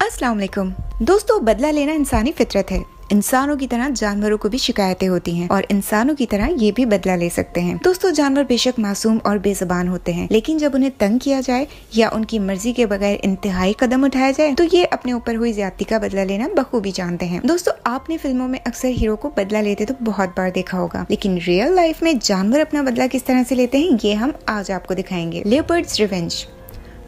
अस्सलाम वालेकुम। दोस्तों, बदला लेना इंसानी फितरत है। इंसानों की तरह जानवरों को भी शिकायतें होती हैं और इंसानों की तरह ये भी बदला ले सकते हैं। दोस्तों, जानवर बेशक मासूम और बेजुबान होते हैं, लेकिन जब उन्हें तंग किया जाए या उनकी मर्जी के बगैर इंतहाई कदम उठाया जाए तो ये अपने ऊपर हुई ज्यादती का बदला लेना बखूबी जानते हैं। दोस्तों, आपने फिल्मों में अक्सर हीरो को बदला लेते तो बहुत बार देखा होगा, लेकिन रियल लाइफ में जानवर अपना बदला किस तरह से लेते हैं ये हम आज आपको दिखाएंगे। Leopards revenge.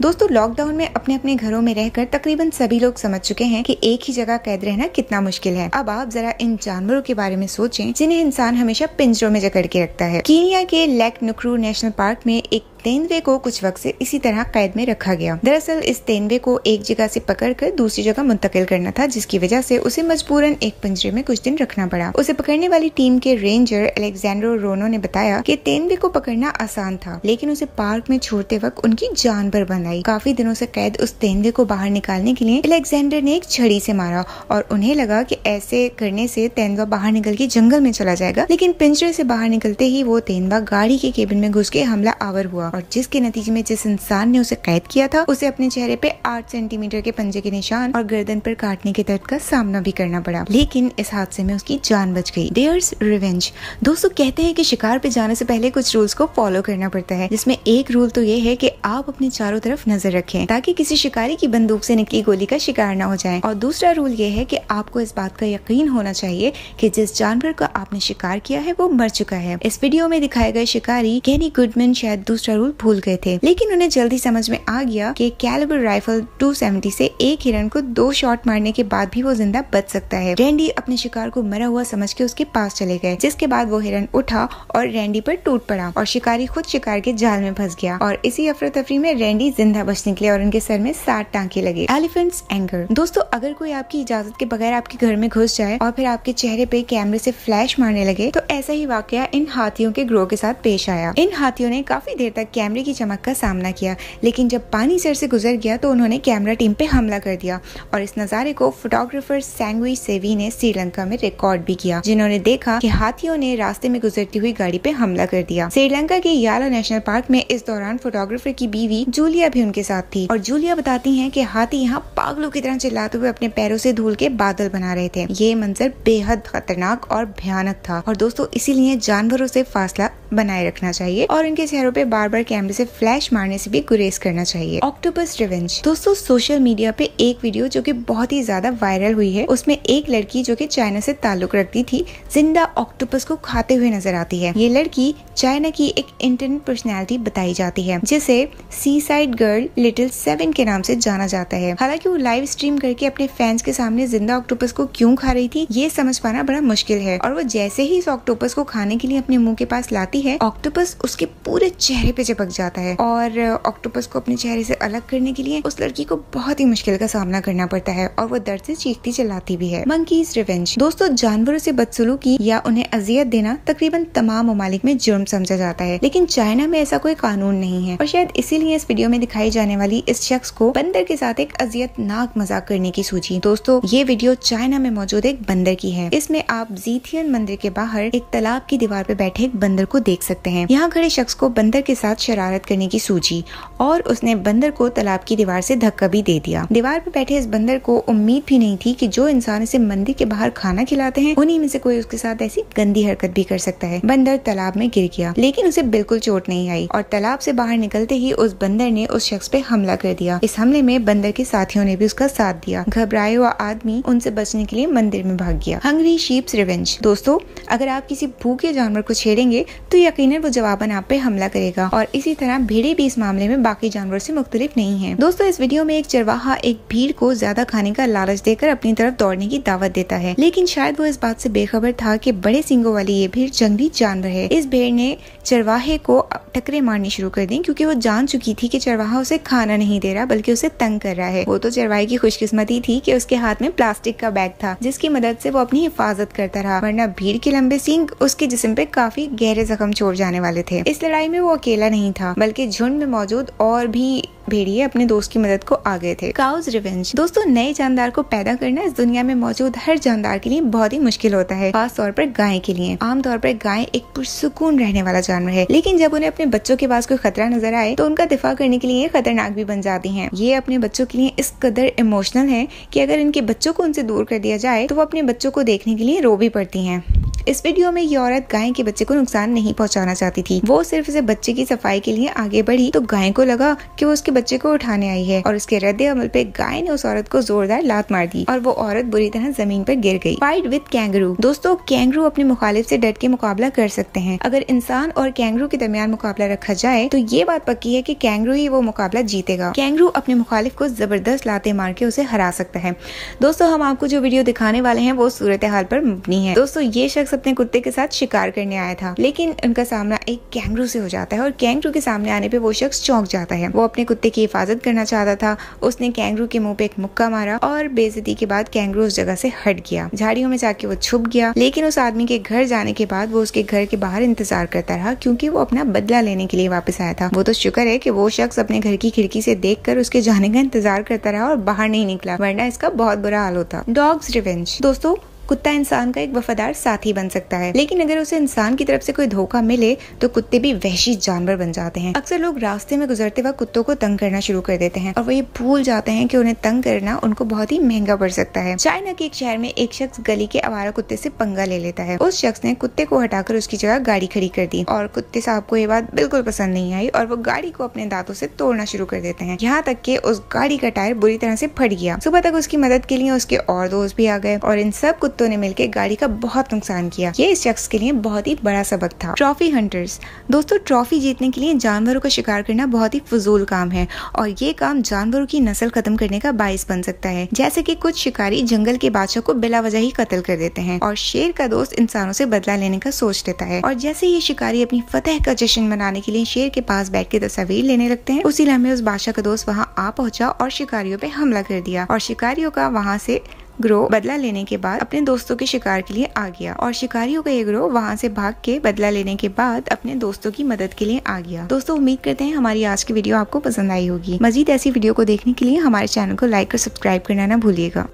दोस्तों, लॉकडाउन में अपने अपने घरों में रहकर तकरीबन सभी लोग समझ चुके हैं कि एक ही जगह कैद रहना कितना मुश्किल है। अब आप जरा इन जानवरों के बारे में सोचें जिन्हें इंसान हमेशा पिंजरों में जकड़ के रखता है। कीनिया के लेक नुक्रू नेशनल पार्क में एक तेंदुए को कुछ वक्त से इसी तरह कैद में रखा गया। दरअसल इस तेंदुए को एक जगह से पकड़कर दूसरी जगह मुंतकिल करना था, जिसकी वजह से उसे मजबूरन एक पिंजरे में कुछ दिन रखना पड़ा। उसे पकड़ने वाली टीम के रेंजर अलेक्जेंड्रो रोनो ने बताया कि तेंदुए को पकड़ना आसान था, लेकिन उसे पार्क में छोड़ते वक्त उनकी जान बर्बाद आई। काफी दिनों से कैद उस तेंदुए को बाहर निकालने के लिए अलेक्जेंडर ने एक छड़ी से मारा और उन्हें लगा कि ऐसे करने से तेंदुआ बाहर निकल के जंगल में चला जाएगा, लेकिन पिंजरे से बाहर निकलते ही वो तेंदुआ गाड़ी के केबिन में घुस के हमला आवर हुआ और जिसके नतीजे में जिस इंसान ने उसे कैद किया था उसे अपने चेहरे पे 8 सेंटीमीटर के पंजे के निशान और गर्दन पर काटने के दर्द का सामना भी करना पड़ा, लेकिन इस हादसे में उसकी जान बच गई। Dares revenge. दोस्तों, कहते हैं कि शिकार पे जाने से पहले कुछ रूल्स को फॉलो करना पड़ता है, जिसमें एक रूल तो ये है कि आप अपने चारों तरफ नजर रखें ताकि किसी शिकारी की बंदूक से निकली गोली का शिकार न हो जाए, और दूसरा रूल ये है कि आपको इस बात का यकीन होना चाहिए कि जिस जानवर का आपने शिकार किया है वो मर चुका है। इस वीडियो में दिखाए गए शिकारी केनी गुडमैन शायद दूसरा रूल भूल गए थे, लेकिन उन्हें जल्दी समझ में आ गया कि कैलिबर राइफल 270 से एक हिरन को 2 शॉट मारने के बाद भी वो जिंदा बच सकता है। रैंडी अपने शिकार को मरा हुआ समझ के उसके पास चले गए, जिसके बाद वो हिरन उठा और रैंडी पर टूट पड़ा और शिकारी खुद शिकार के जाल में फंस गया और इसी अफरा तफरी में रैंडी जिंदा बच निकले और उनके सर में 60 टांके लगे। Elephants anger. दोस्तों, अगर कोई आपकी इजाजत के बगैर आपके घर में घुस जाए और फिर आपके चेहरे पे कैमरे से फ्लैश मारने लगे तो ऐसा ही वाकया इन हाथियों के ग्रोह के साथ पेश आया। इन हाथियों ने काफी देर तक कैमरे की चमक का सामना किया, लेकिन जब पानी सर से गुजर गया तो उन्होंने कैमरा टीम पे हमला कर दिया और इस नजारे को फोटोग्राफर सैंगवी सेवी ने श्रीलंका में रिकॉर्ड भी किया, जिन्होंने देखा कि हाथियों ने रास्ते में गुजरती हुई गाड़ी पे हमला कर दिया। श्रीलंका के याला नेशनल पार्क में इस दौरान फोटोग्राफर की बीवी जूलिया भी उनके साथ थी और जूलिया बताती हैं कि हाथी यहाँ पागलों की तरह चिल्लाते हुए अपने पैरों से धूल के बादल बना रहे थे। ये मंजर बेहद खतरनाक और भयानक था और दोस्तों, इसीलिए जानवरों से फासला बनाए रखना चाहिए और उनके चेहरों पे बार बार कैमरे से फ्लैश मारने से भी गुरेज करना चाहिए। Octopus revenge. दोस्तों, सोशल मीडिया पे एक वीडियो जो कि बहुत ही ज्यादा वायरल हुई है, उसमें एक लड़की जो कि चाइना से ताल्लुक रखती थी जिंदा ऑक्टोपस को खाते हुए नजर आती है। ये लड़की चाइना की एक इंटरनेट पर्सनैलिटी बताई जाती है जिसे सी साइड गर्ल लिटिल 7 के नाम से जाना जाता है। हालांकि वो लाइव स्ट्रीम करके अपने फैंस के सामने जिंदा ऑक्टोपस को क्यों खा रही थी ये समझ पाना बड़ा मुश्किल है, और वो जैसे ही इस ऑक्टोपस को खाने के लिए अपने मुंह के पास लाती है, ऑक्टोपस उसके पूरे चेहरे पे चिपक जाता है और ऑक्टोपस को अपने चेहरे से अलग करने के लिए उस लड़की को बहुत ही मुश्किल का सामना करना पड़ता है और वो दर्द से चीखती चिल्लाती भी है। Monkeys revenge. दोस्तों, जानवरों से बदसलूकी या उन्हें अजियत देना तकरीबन तमाम ममालिक में जुर्म समझा जाता है, लेकिन चाइना में ऐसा कोई कानून नहीं है और शायद इसीलिए इस वीडियो में दिखाई जाने वाली इस शख्स को बंदर के साथ एक अजियतनाक मजाक करने की सूझी। दोस्तों, ये वीडियो चाइना में मौजूद एक बंदर की है। इसमें आप जीथियन मंदिर के बाहर एक तालाब की दीवार पे बैठे एक बंदर को देख सकते हैं। यहाँ खड़े शख्स को बंदर के साथ शरारत करने की सूझी और उसने बंदर को तालाब की दीवार से धक्का भी दे दिया। दीवार पे बैठे इस बंदर को उम्मीद भी नहीं थी कि जो इंसान इसे मंदिर के बाहर खाना खिलाते हैं उन्हीं में से कोई उसके साथ ऐसी गंदी हरकत भी कर सकता है। बंदर तालाब में गिर गया, लेकिन उसे बिल्कुल चोट नहीं आई और तालाब से बाहर निकलते ही उस बंदर ने उस शख्स पे हमला कर दिया। इस हमले में बंदर के साथियों ने भी उसका साथ दिया। घबराया हुआ आदमी उनसे बचने के लिए मंदिर में भाग गया। Hungry sheeps revenge. दोस्तों, अगर आप किसी भूखे जानवर को छेड़ेंगे तो यकीनन वो जवाबन आप पे हमला करेगा और इसी तरह भेड़ें भी इस मामले में बाकी जानवरों से मुख्तलिफ नहीं है। दोस्तों, इस वीडियो में एक चरवाहा एक भीड़ को ज्यादा खाने का लालच देकर अपनी तरफ दौड़ने की दावत देता है, लेकिन शायद वो इस बात से बेखबर था कि बड़े सींगों वाली ये भीड़ जंगली जानवर है। इस भेड़ ने चरवाहे को टकरे मारनी शुरू कर दी क्योंकि वो जान चुकी थी कि चरवाहा उसे खाना नहीं दे रहा बल्कि उसे तंग कर रहा है। वो तो चरवाहे की खुशकिस्मती थी कि उसके हाथ में प्लास्टिक का बैग था जिसकी मदद से वो अपनी हिफाजत करता रहा, वरना भीड़ के लंबे सींग उसके जिस्म पे काफी गहरे जख्म जख्म छोड़ जाने वाले थे। इस लड़ाई में वो अकेला नहीं था, बल्कि झुंड में मौजूद और भी भेड़िए अपने दोस्त की मदद को आ गए थे। Cause revenge. दोस्तों, नए जानदार को पैदा करना इस दुनिया में मौजूद हर जानदार के लिए बहुत ही मुश्किल होता है, खास तौर पर गाय के लिए। आमतौर पर गाय एक पुरसुकून रहने वाला जानवर है, लेकिन जब उन्हें अपने बच्चों के पास कोई खतरा नजर आए तो उनका दिफा करने के लिए खतरनाक भी बन जाती हैं। ये अपने बच्चों के लिए इस कदर इमोशनल है कि अगर इनके बच्चों को उनसे दूर कर दिया जाए तो वो अपने बच्चों को देखने के लिए रो भी पड़ती हैं। इस वीडियो में ये औरत गाय के बच्चे को नुकसान नहीं पहुंचाना चाहती थी। वो सिर्फ इसे बच्चे की सफाई के लिए आगे बढ़ी तो गाय को लगा कि वो उसके बच्चे को उठाने आई है, और उसके रद्दे अमल पे गाय ने उस औरत को जोरदार लात मार दी और वो औरत बुरी तरह जमीन पर गिर गई। Fight with kangaroo. दोस्तों, कैंगरू अपने मुखालिफ से डट के मुकाबला कर सकते हैं। अगर इंसान और कैंगरू के दरमियान मुकाबला रखा जाए तो ये बात पक्की है कि कैंगरू ही वो मुकाबला जीतेगा। कैंगरू अपने मुखालिफ को जबरदस्त लाते मार के उसे हरा सकता है। दोस्तों, हम आपको जो वीडियो दिखाने वाले हैं वो सूरत हाल पर मबनी है। दोस्तों, ये शख्स अपने कुत्ते के साथ शिकार करने आया था, लेकिन उनका सामना एक कैंगरू से हो जाता है और कैंगरू के सामने आने पे वो शख्स चौंक जाता है। वो अपने कुत्ते की हिफाजत करना चाहता था। उसने कैंगरू के मुंह पे एक मुक्का मारा और बेइज्जती के बाद कैंगरू उस जगह से हट गया। झाड़ियों में जाके वो छुप गया, लेकिन उस आदमी के घर जाने के बाद वो उसके घर के बाहर इंतजार करता रहा, क्योंकि वो अपना बदला लेने के लिए वापस आया था। वो तो शुक्र है कि वो शख्स अपने घर की खिड़की से देखकर उसके जाने का इंतजार करता रहा और बाहर नहीं निकला, वरना इसका बहुत बुरा हाल होता। Dogs revenge. दोस्तों, कुत्ता इंसान का एक वफादार साथी बन सकता है, लेकिन अगर उसे इंसान की तरफ से कोई धोखा मिले तो कुत्ते भी वहशी जानवर बन जाते हैं। अक्सर लोग रास्ते में गुजरते वक्त कुत्तों को तंग करना शुरू कर देते हैं और वो ये भूल जाते हैं कि उन्हें तंग करना उनको बहुत ही महंगा पड़ सकता है। चाइना के एक शहर में एक शख्स गली के आवारा कुत्ते से पंगा ले लेता है। उस शख्स ने कुत्ते को हटाकर उसकी जगह गाड़ी खड़ी कर दी और कुत्ते साहब को ये बात बिल्कुल पसंद नहीं आई और वो गाड़ी को अपने दांतों से तोड़ना शुरू कर देते हैं, यहाँ तक कि उस गाड़ी का टायर बुरी तरह से फट गया। सुबह तक उसकी मदद के लिए उसके और दोस्त भी आ गए और इन सब कुत्तों ने मिलकर गाड़ी का बहुत नुकसान किया। ये इस शख्स के लिए बहुत ही बड़ा सबक था। Trophy hunters. दोस्तों, ट्रॉफी जीतने के लिए जानवरों का शिकार करना बहुत ही फजूल काम है और ये काम जानवरों की नस्ल खत्म करने का बाइस बन सकता है। जैसे कि कुछ शिकारी जंगल के बादशाह को बिला वजह ही कत्ल कर देते हैं और शेर का दोस्त इंसानों से बदला लेने का सोच लेता है, और जैसे ये शिकारी अपनी फतह का जश्न मनाने के लिए शेर के पास बैठ के तस्वीर लेने लगते हैं, उसी लम्हे उस बादशाह का दोस्त वहाँ आ पहुंचा और शिकारियों पे हमला कर दिया और शिकारियों का वहाँ से ग्रोह बदला लेने के बाद अपने दोस्तों के शिकार के लिए आ गया और शिकारियों का ये ग्रोह वहाँ से भाग के बदला लेने के बाद अपने दोस्तों की मदद के लिए आ गया। दोस्तों, उम्मीद करते हैं हमारी आज की वीडियो आपको पसंद आई होगी। मजीद ऐसी वीडियो को देखने के लिए हमारे चैनल को लाइक और सब्सक्राइब करना ना भूलिएगा।